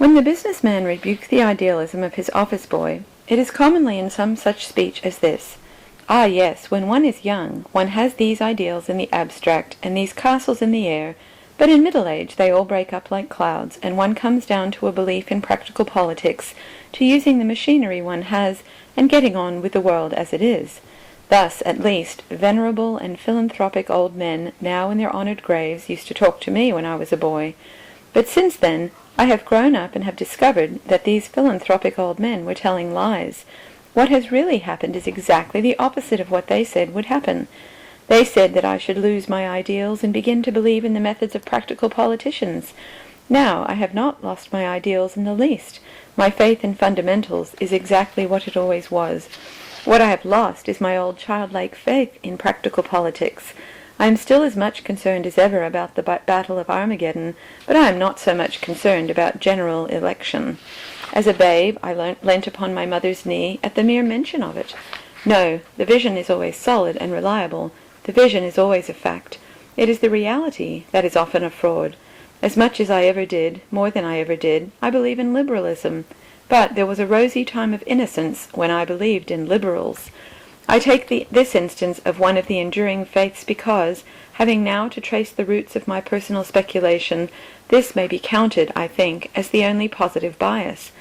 When the businessman rebukes the idealism of his office boy, it is commonly in some such speech as this: "Ah, yes, when one is young, one has these ideals in the abstract, and these castles in the air, but in middle age they all break up like clouds, and one comes down to a belief in practical politics, to using the machinery one has, and getting on with the world as it is." Thus, at least, venerable and philanthropic old men now in their honored graves used to talk to me when I was a boy. But since then, I have grown up and have discovered that these philanthropic old men were telling lies. What has really happened is exactly the opposite of what they said would happen. They said that I should lose my ideals and begin to believe in the methods of practical politicians. Now I have not lost my ideals in the least. My faith in fundamentals is exactly what it always was. What I have lost is my old childlike faith in practical politics. I am still as much concerned as ever about the Battle of Armageddon, but I am not so much concerned about general election. As a babe, I leant upon my mother's knee at the mere mention of it. No, the vision is always solid and reliable. The vision is always a fact. It is the reality that is often a fraud. As much as I ever did, more than I ever did, I believe in liberalism. But there was a rosy time of innocence when I believed in liberals. I take this instance of one of the enduring faiths because, having now to trace the roots of my personal speculation, this may be counted, I think, as the only positive bias.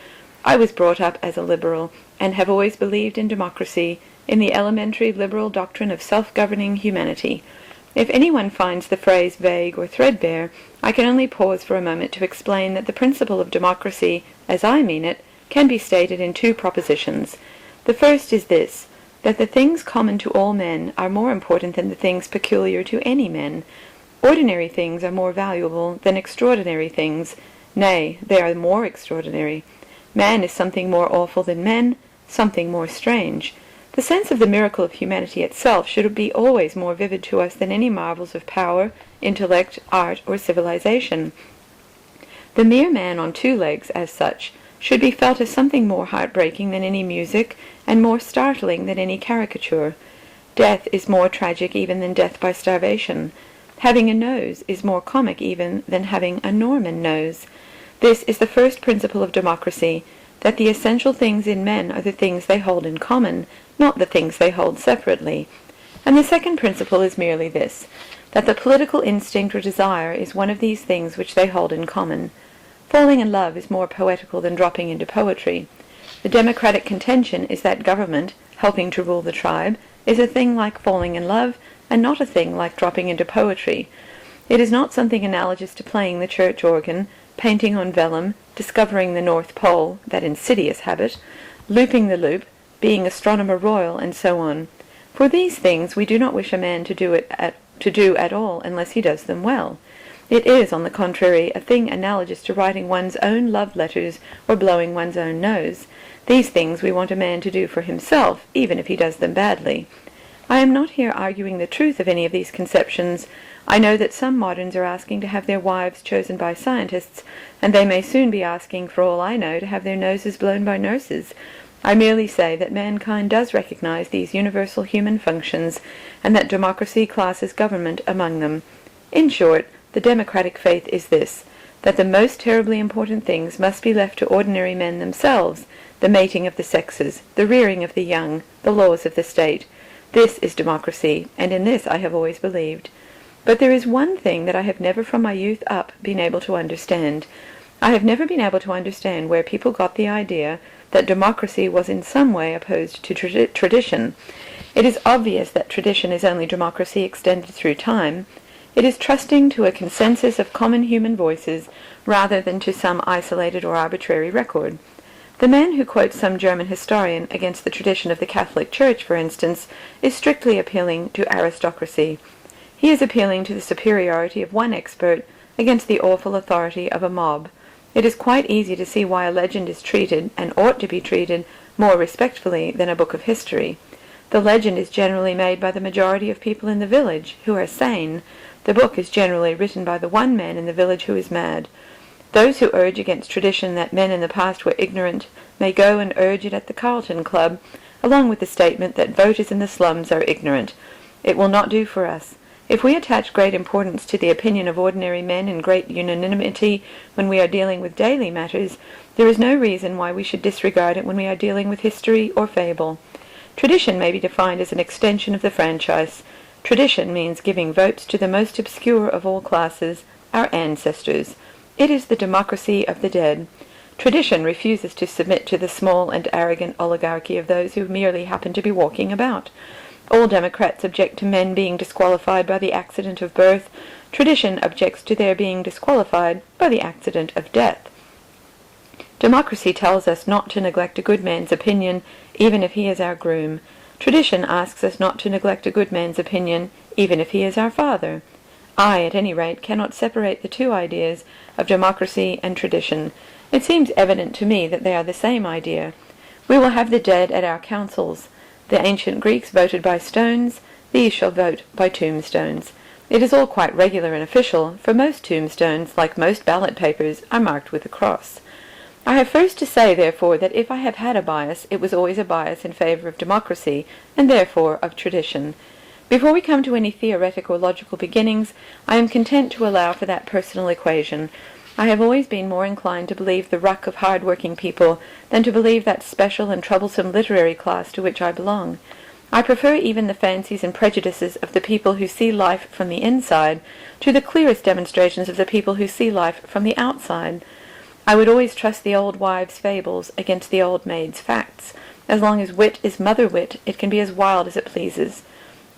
I was brought up as a liberal, and have always believed in democracy, in the elementary liberal doctrine of self-governing humanity. If anyone finds the phrase vague or threadbare, I can only pause for a moment to explain that the principle of democracy, as I mean it, can be stated in two propositions. The first is this, that the things common to all men are more important than the things peculiar to any men. Ordinary things are more valuable than extraordinary things. Nay, they are more extraordinary. Man is something more awful than men, something more strange. The sense of the miracle of humanity itself should be always more vivid to us than any marvels of power, intellect, art, or civilization. The mere man on two legs, as such, should be felt as something more heartbreaking than any music, and more startling than any caricature. Death is more tragic even than death by starvation. Having a nose is more comic even than having a Norman nose. This is the first principle of democracy, that the essential things in men are the things they hold in common, not the things they hold separately. And the second principle is merely this, that the political instinct or desire is one of these things which they hold in common. Falling in love is more poetical than dropping into poetry. The democratic contention is that government, helping to rule the tribe, is a thing like falling in love, and not a thing like dropping into poetry. It is not something analogous to playing the church organ, painting on vellum, discovering the North Pole, that insidious habit, looping the loop, being astronomer royal, and so on. For these things we do not wish a man to do at all unless he does them well. It is, on the contrary, a thing analogous to writing one's own love letters or blowing one's own nose. These things we want a man to do for himself, even if he does them badly. I am not here arguing the truth of any of these conceptions. I know that some moderns are asking to have their wives chosen by scientists, and they may soon be asking, for all I know, to have their noses blown by nurses. I merely say that mankind does recognize these universal human functions, and that democracy classes government among them. In short, the democratic faith is this, that the most terribly important things must be left to ordinary men themselves, the mating of the sexes, the rearing of the young, the laws of the state. This is democracy, and in this I have always believed. But there is one thing that I have never from my youth up been able to understand. I have never been able to understand where people got the idea that democracy was in some way opposed to tradition. It is obvious that tradition is only democracy extended through time. It is trusting to a consensus of common human voices rather than to some isolated or arbitrary record. The man who quotes some German historian against the tradition of the Catholic Church, for instance, is strictly appealing to aristocracy. He is appealing to the superiority of one expert against the awful authority of a mob. It is quite easy to see why a legend is treated, and ought to be treated, more respectfully than a book of history. The legend is generally made by the majority of people in the village, who are sane. The book is generally written by the one man in the village who is mad. Those who urge against tradition that men in the past were ignorant may go and urge it at the Carlton Club, along with the statement that voters in the slums are ignorant. It will not do for us. If we attach great importance to the opinion of ordinary men and great unanimity when we are dealing with daily matters, there is no reason why we should disregard it when we are dealing with history or fable. Tradition may be defined as an extension of the franchise. Tradition means giving votes to the most obscure of all classes, our ancestors. It is the democracy of the dead. Tradition refuses to submit to the small and arrogant oligarchy of those who merely happen to be walking about. All democrats object to men being disqualified by the accident of birth. Tradition objects to their being disqualified by the accident of death. Democracy tells us not to neglect a good man's opinion, even if he is our groom. Tradition asks us not to neglect a good man's opinion, even if he is our father. I, at any rate, cannot separate the two ideas of democracy and tradition. It seems evident to me that they are the same idea. We will have the dead at our councils. The ancient Greeks voted by stones. These shall vote by tombstones. It is all quite regular and official, for most tombstones, like most ballot papers, are marked with a cross. I have first to say, therefore, that if I have had a bias, it was always a bias in favor of democracy, and therefore of tradition. Before we come to any theoretic or logical beginnings, I am content to allow for that personal equation. I have always been more inclined to believe the ruck of hard-working people than to believe that special and troublesome literary class to which I belong. I prefer even the fancies and prejudices of the people who see life from the inside to the clearest demonstrations of the people who see life from the outside. I would always trust the old wives' fables against the old maids' facts. As long as wit is mother wit, it can be as wild as it pleases.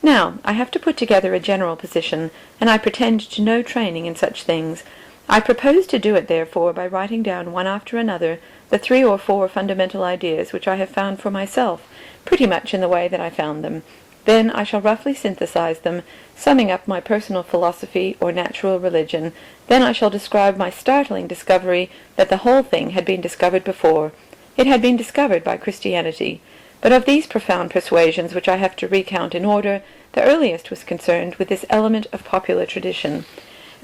Now, I have to put together a general position, and I pretend to no training in such things. I propose to do it, therefore, by writing down one after another the 3 or 4 fundamental ideas which I have found for myself, pretty much in the way that I found them. Then I shall roughly synthesize them, summing up my personal philosophy or natural religion. Then I shall describe my startling discovery that the whole thing had been discovered before. It had been discovered by Christianity. But of these profound persuasions which I have to recount in order, the earliest was concerned with this element of popular tradition.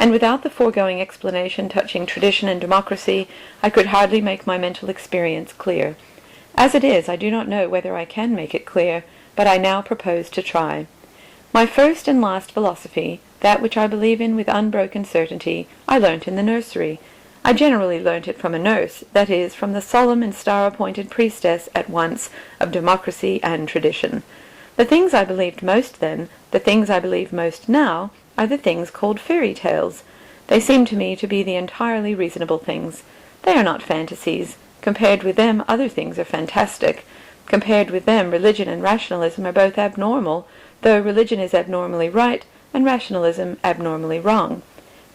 And without the foregoing explanation touching tradition and democracy, I could hardly make my mental experience clear. As it is, I do not know whether I can make it clear, but I now propose to try. My first and last philosophy, that which I believe in with unbroken certainty, I learnt in the nursery. I generally learnt it from a nurse, that is, from the solemn and star-appointed priestess at once of democracy and tradition. The things I believed most then, the things I believe most now, are the things called fairy tales. They seem to me to be the entirely reasonable things. They are not fantasies. Compared with them, other things are fantastic. Compared with them, religion and rationalism are both abnormal, though religion is abnormally right, and rationalism abnormally wrong.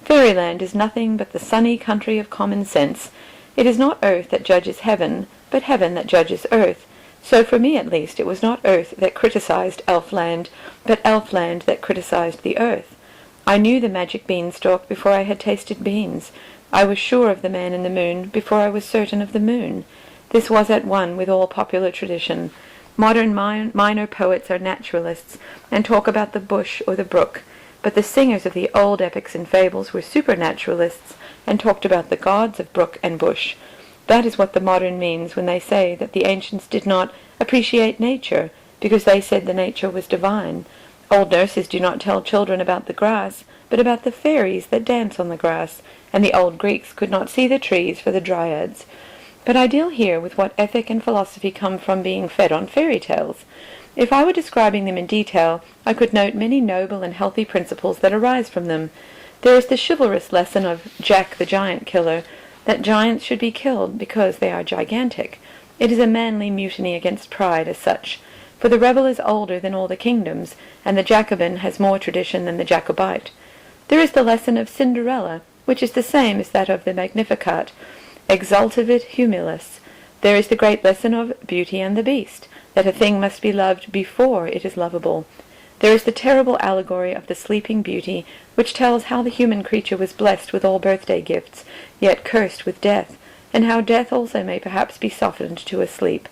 Fairyland is nothing but the sunny country of common sense. It is not earth that judges heaven, but heaven that judges earth. So for me, at least, it was not earth that criticized Elfland, but Elfland that criticized the earth. I knew the magic beanstalk before I had tasted beans. I was sure of the man in the moon before I was certain of the moon. This was at one with all popular tradition. Modern minor poets are naturalists, and talk about the bush or the brook, but the singers of the old epics and fables were supernaturalists, and talked about the gods of brook and bush. That is what the modern means when they say that the ancients did not appreciate nature, because they said the nature was divine. Old nurses do not tell children about the grass, but about the fairies that dance on the grass, and the old Greeks could not see the trees for the dryads. But I deal here with what ethic and philosophy come from being fed on fairy tales. If I were describing them in detail, I could note many noble and healthy principles that arise from them. There is the chivalrous lesson of Jack the Giant Killer, that giants should be killed because they are gigantic. It is a manly mutiny against pride as such, for the rebel is older than all the kingdoms, and the Jacobin has more tradition than the Jacobite. There is the lesson of Cinderella, which is the same as that of the Magnificat, exaltavit humilis. There is the great lesson of Beauty and the Beast, that a thing must be loved before it is lovable. There is the terrible allegory of the Sleeping Beauty, which tells how the human creature was blessed with all birthday gifts, yet cursed with death, and how death also may perhaps be softened to a sleep.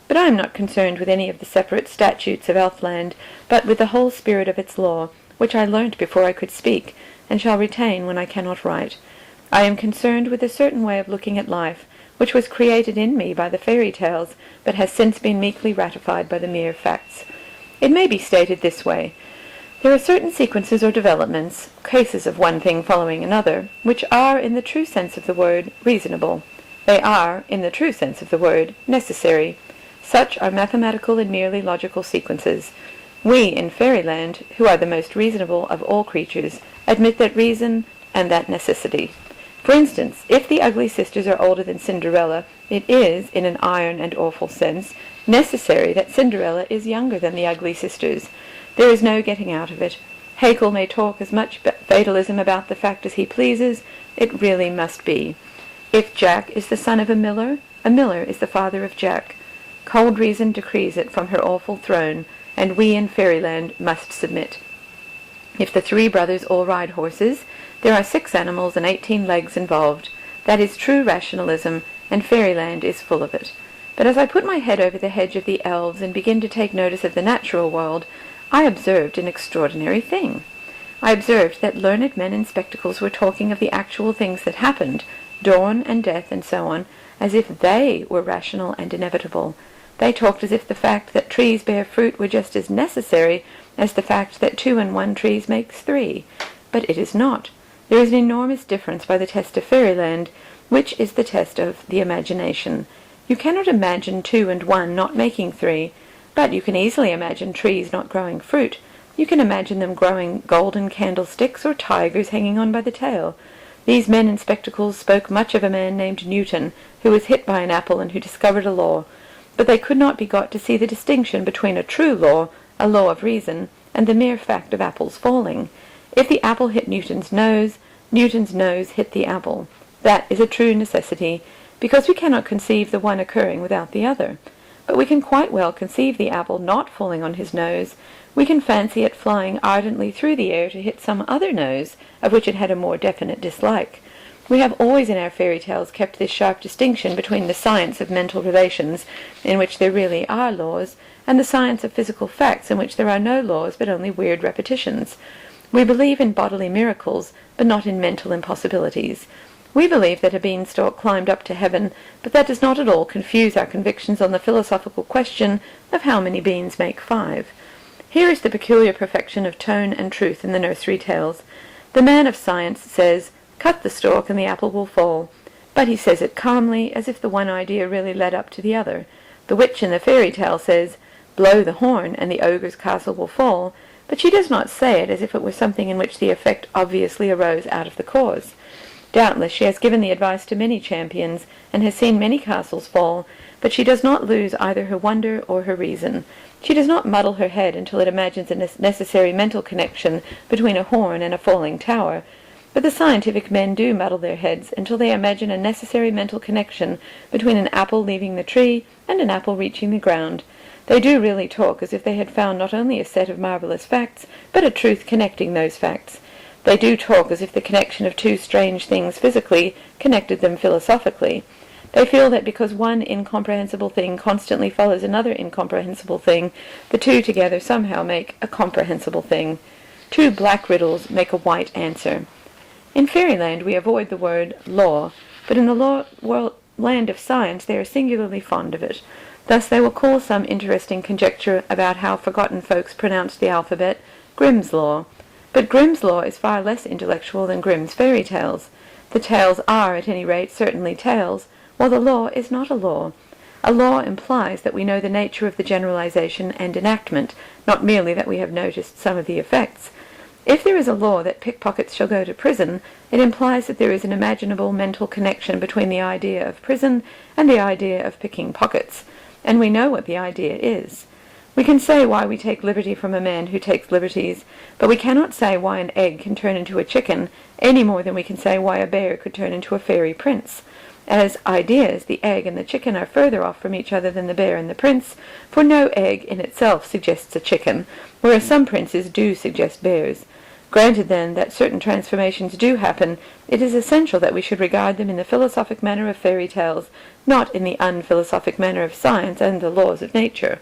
But I am not concerned with any of the separate statutes of Elfland, but with the whole spirit of its law, which I learnt before I could speak, and shall retain when I cannot write. I am concerned with a certain way of looking at life, which was created in me by the fairy tales, but has since been meekly ratified by the mere facts. It may be stated this way. There are certain sequences or developments, cases of one thing following another, which are, in the true sense of the word, reasonable. They are, in the true sense of the word, necessary. Such are mathematical and merely logical sequences. We, in fairyland, who are the most reasonable of all creatures, admit that reason and that necessity. For instance, if the ugly sisters are older than Cinderella, it is, in an iron and awful sense, necessary that Cinderella is younger than the ugly sisters. There is no getting out of it. Haeckel may talk as much fatalism about the fact as he pleases, it really must be. If Jack is the son of a miller is the father of Jack. Cold reason decrees it from her awful throne, and we in fairyland must submit. If the 3 brothers all ride horses, there are 6 animals and 18 legs involved. That is true rationalism, and fairyland is full of it. But as I put my head over the hedge of the elves and begin to take notice of the natural world, I observed an extraordinary thing. I observed that learned men in spectacles were talking of the actual things that happened, dawn and death and so on, as if they were rational and inevitable. They talked as if the fact that trees bear fruit were just as necessary as the fact that 2 and 1 trees makes 3. But it is not. There is an enormous difference by the test of fairyland, which is the test of the imagination. You cannot imagine 2 and 1 not making 3, but you can easily imagine trees not growing fruit. You can imagine them growing golden candlesticks or tigers hanging on by the tail. These men in spectacles spoke much of a man named Newton, who was hit by an apple and who discovered a law. But they could not be got to see the distinction between a true law, a law of reason, and the mere fact of apples falling. If the apple hit Newton's nose hit the apple. That is a true necessity, because we cannot conceive the one occurring without the other. But we can quite well conceive the apple not falling on his nose. We can fancy it flying ardently through the air to hit some other nose, of which it had a more definite dislike. We have always in our fairy tales kept this sharp distinction between the science of mental relations, in which there really are laws, and the science of physical facts, in which there are no laws but only weird repetitions. We believe in bodily miracles, but not in mental impossibilities. We believe that a beanstalk climbed up to heaven, but that does not at all confuse our convictions on the philosophical question of how many beans make 5. Here is the peculiar perfection of tone and truth in the nursery tales. The man of science says, "Cut the stalk and the apple will fall," but he says it calmly, as if the one idea really led up to the other. The witch in the fairy tale says, "Blow the horn and the ogre's castle will fall," but she does not say it as if it were something in which the effect obviously arose out of the cause. Doubtless she has given the advice to many champions, and has seen many castles fall, but she does not lose either her wonder or her reason. She does not muddle her head until it imagines a necessary mental connection between a horn and a falling tower, but the scientific men do muddle their heads until they imagine a necessary mental connection between an apple leaving the tree and an apple reaching the ground. They do really talk as if they had found not only a set of marvelous facts, but a truth connecting those facts. They do talk as if the connection of 2 strange things physically connected them philosophically. They feel that because one incomprehensible thing constantly follows another incomprehensible thing, the 2 together somehow make a comprehensible thing. 2 black riddles make a white answer. In fairyland we avoid the word law, but in the land of science they are singularly fond of it. Thus they will call some interesting conjecture about how forgotten folks pronounced the alphabet Grimm's Law. But Grimm's Law is far less intellectual than Grimm's fairy tales. The tales are, at any rate, certainly tales, while the law is not a law. A law implies that we know the nature of the generalization and enactment, not merely that we have noticed some of the effects. If there is a law that pickpockets shall go to prison, it implies that there is an imaginable mental connection between the idea of prison and the idea of picking pockets, and we know what the idea is. We can say why we take liberty from a man who takes liberties, but we cannot say why an egg can turn into a chicken, any more than we can say why a bear could turn into a fairy prince. As ideas, the egg and the chicken are further off from each other than the bear and the prince, for no egg in itself suggests a chicken, whereas some princes do suggest bears. Granted, then, that certain transformations do happen, it is essential that we should regard them in the philosophic manner of fairy tales, not in the unphilosophic manner of science and the laws of nature.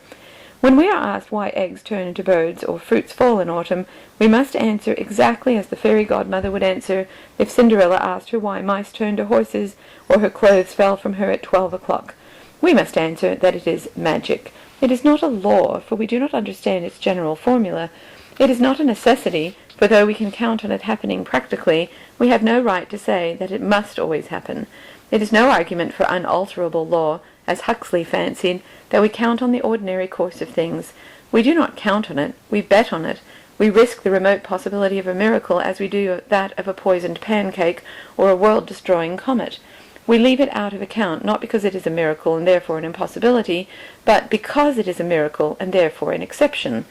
When we are asked why eggs turn into birds or fruits fall in autumn, we must answer exactly as the fairy godmother would answer if Cinderella asked her why mice turned to horses or her clothes fell from her at 12 o'clock. We must answer that it is magic. It is not a law, for we do not understand its general formula. It is not a necessity, for though we can count on it happening practically, we have no right to say that it must always happen. It is no argument for unalterable law, as Huxley fancied, that we count on the ordinary course of things. We do not count on it, we bet on it. We risk the remote possibility of a miracle as we do that of a poisoned pancake or a world-destroying comet. We leave it out of account, not because it is a miracle and therefore an impossibility, but because it is a miracle and therefore an exception.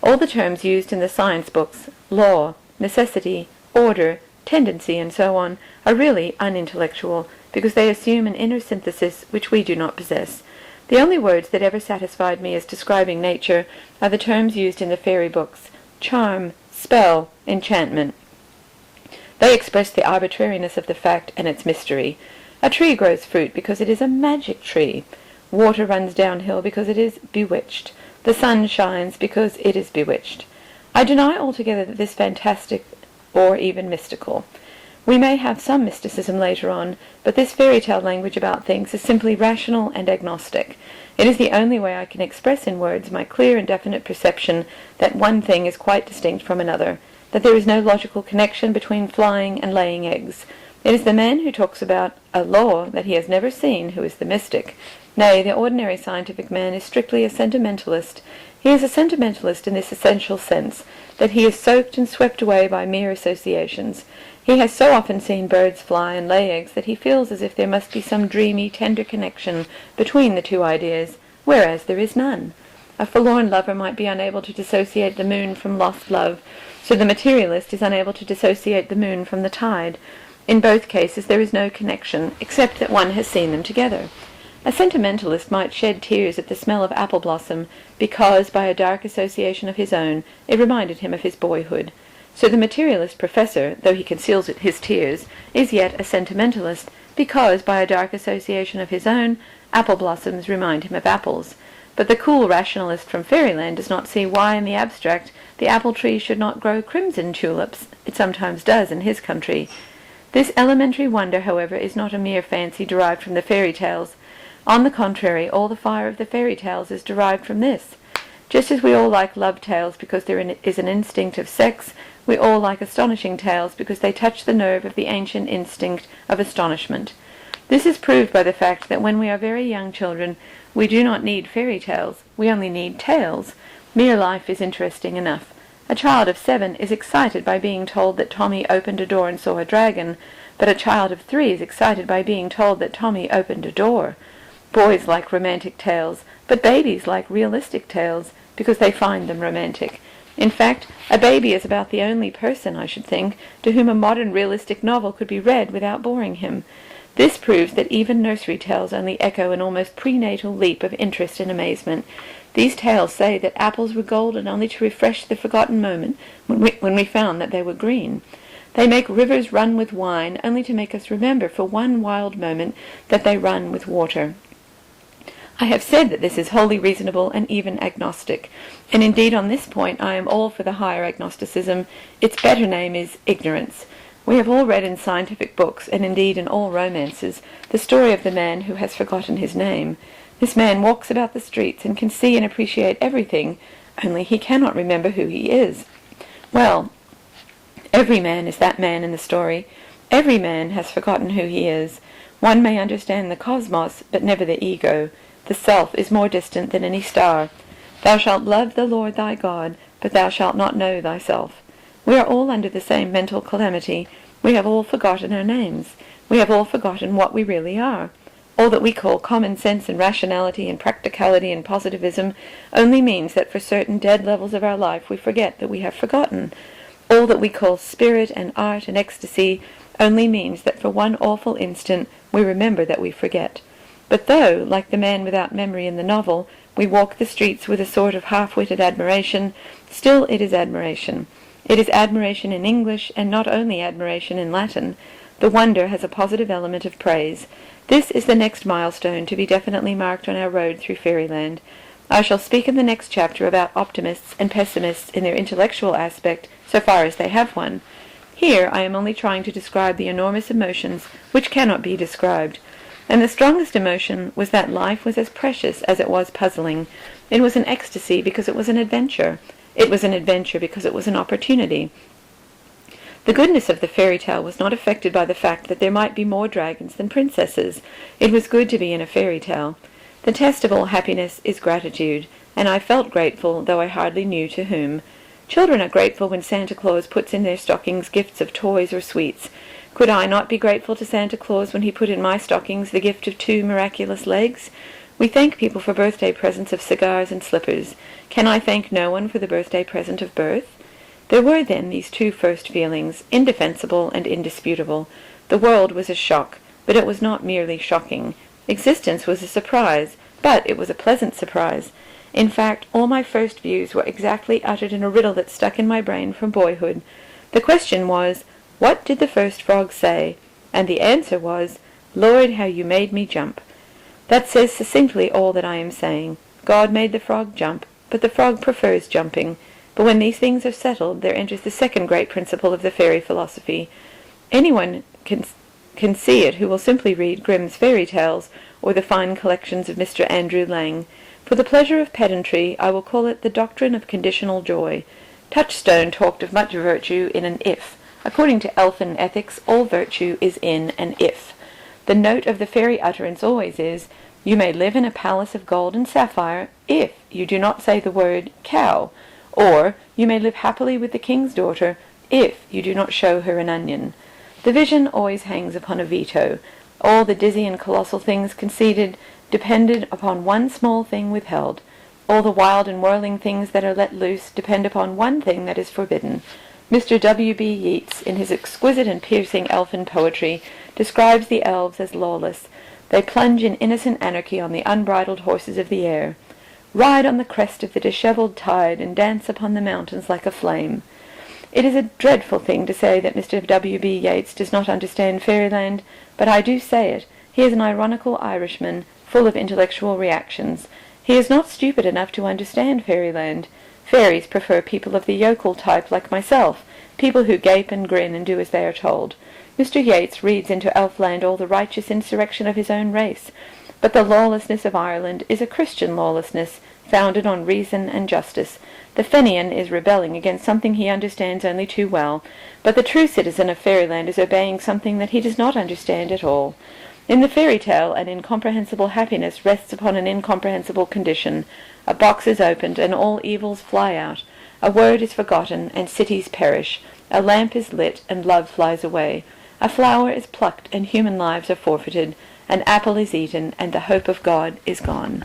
All the terms used in the science books, law, necessity, order, tendency, and so on, are really unintellectual, because they assume an inner synthesis which we do not possess. The only words that ever satisfied me as describing nature are the terms used in the fairy books: charm, spell, enchantment. They express the arbitrariness of the fact and its mystery. A tree grows fruit because it is a magic tree. Water runs downhill because it is bewitched. The sun shines because it is bewitched. I deny altogether that this fantastic or even mystical. We may have some mysticism later on, but this fairy tale language about things is simply rational and agnostic. It is the only way I can express in words my clear and definite perception that one thing is quite distinct from another, that there is no logical connection between flying and laying eggs. It is the man who talks about a law that he has never seen who is the mystic. Nay, the ordinary scientific man is strictly a sentimentalist. He is a sentimentalist in this essential sense, that he is soaked and swept away by mere associations. He has so often seen birds fly and lay eggs that he feels as if there must be some dreamy, tender connection between the two ideas, whereas there is none. A forlorn lover might be unable to dissociate the moon from lost love, so the materialist is unable to dissociate the moon from the tide. In both cases there is no connection, except that one has seen them together. A sentimentalist might shed tears at the smell of apple blossom, because, by a dark association of his own, it reminded him of his boyhood. So the materialist professor, though he conceals his tears, is yet a sentimentalist, because, by a dark association of his own, apple blossoms remind him of apples. But the cool rationalist from fairyland does not see why, in the abstract, the apple tree should not grow crimson tulips. It sometimes does in his country. This elementary wonder, however, is not a mere fancy derived from the fairy tales. On the contrary, all the fire of the fairy tales is derived from this. Just as we all like love tales because there is an instinct of sex, we all like astonishing tales because they touch the nerve of the ancient instinct of astonishment. This is proved by the fact that when we are very young children, we do not need fairy tales, we only need tales. Mere life is interesting enough. A child of 7 is excited by being told that Tommy opened a door and saw a dragon, but a child of 3 is excited by being told that Tommy opened a door. Boys like romantic tales, but babies like realistic tales, because they find them romantic. In fact, a baby is about the only person, I should think, to whom a modern realistic novel could be read without boring him. This proves that even nursery tales only echo an almost prenatal leap of interest and amazement. These tales say that apples were golden only to refresh the forgotten moment when we found that they were green. They make rivers run with wine only to make us remember for one wild moment that they run with water. I have said that this is wholly reasonable and even agnostic, and indeed on this point I am all for the higher agnosticism. Its better name is ignorance. We have all read in scientific books, and indeed in all romances, the story of the man who has forgotten his name. This man walks about the streets and can see and appreciate everything, only he cannot remember who he is. Well, every man is that man in the story. Every man has forgotten who he is. One may understand the cosmos, but never the ego. The self is more distant than any star. Thou shalt love the Lord thy God, but thou shalt not know thyself. We are all under the same mental calamity. We have all forgotten our names. We have all forgotten what we really are. All that we call common sense and rationality and practicality and positivism only means that for certain dead levels of our life we forget that we have forgotten. All that we call spirit and art and ecstasy only means that for one awful instant we remember that we forget. But though, like the man without memory in the novel, we walk the streets with a sort of half-witted admiration, still it is admiration. It is admiration in English, and not only admiration in Latin. The wonder has a positive element of praise. This is the next milestone to be definitely marked on our road through fairyland. I shall speak in the next chapter about optimists and pessimists in their intellectual aspect, so far as they have one. Here I am only trying to describe the enormous emotions which cannot be described. And the strongest emotion was that life was as precious as it was puzzling. It was an ecstasy because it was an adventure. It was an adventure because it was an opportunity. The goodness of the fairy tale was not affected by the fact that there might be more dragons than princesses. It was good to be in a fairy tale. The test of all happiness is gratitude, and I felt grateful, though I hardly knew to whom. Children are grateful when Santa Claus puts in their stockings gifts of toys or sweets. Could I not be grateful to Santa Claus when he put in my stockings the gift of 2 miraculous legs? We thank people for birthday presents of cigars and slippers. Can I thank no one for the birthday present of birth? There were then these 2 first feelings, indefensible and indisputable. The world was a shock, but it was not merely shocking. Existence was a surprise, but it was a pleasant surprise. In fact, all my first views were exactly uttered in a riddle that stuck in my brain from boyhood. The question was, what did the first frog say? And the answer was, Lord, how you made me jump. That says succinctly all that I am saying. God made the frog jump, but the frog prefers jumping. But when these things are settled, there enters the second great principle of the fairy philosophy. Anyone can see it who will simply read Grimm's fairy tales or the fine collections of Mr. Andrew Lang. For the pleasure of pedantry, I will call it the doctrine of conditional joy. Touchstone talked of much virtue in an if. According to elfin ethics, all virtue is in an if. The note of the fairy utterance always is, you may live in a palace of gold and sapphire if you do not say the word cow, or you may live happily with the king's daughter if you do not show her an onion. The vision always hangs upon a veto. All the dizzy and colossal things conceded depended upon one small thing withheld. All the wild and whirling things that are let loose depend upon one thing that is forbidden. Mr. W.B. Yeats, in his exquisite and piercing elfin poetry, describes the elves as lawless. They plunge in innocent anarchy on the unbridled horses of the air, ride on the crest of the dishevelled tide, and dance upon the mountains like a flame. It is a dreadful thing to say that Mr. W.B. Yeats does not understand fairyland, but I do say it. He is an ironical Irishman, full of intellectual reactions. He is not stupid enough to understand fairyland. Fairies prefer people of the yokel type like myself, people who gape and grin and do as they are told. Mr. Yeats reads into Elfland all the righteous insurrection of his own race, but the lawlessness of Ireland is a Christian lawlessness, founded on reason and justice. The Fenian is rebelling against something he understands only too well, but the true citizen of fairyland is obeying something that he does not understand at all. In the fairy tale, an incomprehensible happiness rests upon an incomprehensible condition. A box is opened, and all evils fly out. A word is forgotten, and cities perish. A lamp is lit, and love flies away. A flower is plucked, and human lives are forfeited. An apple is eaten, and the hope of God is gone.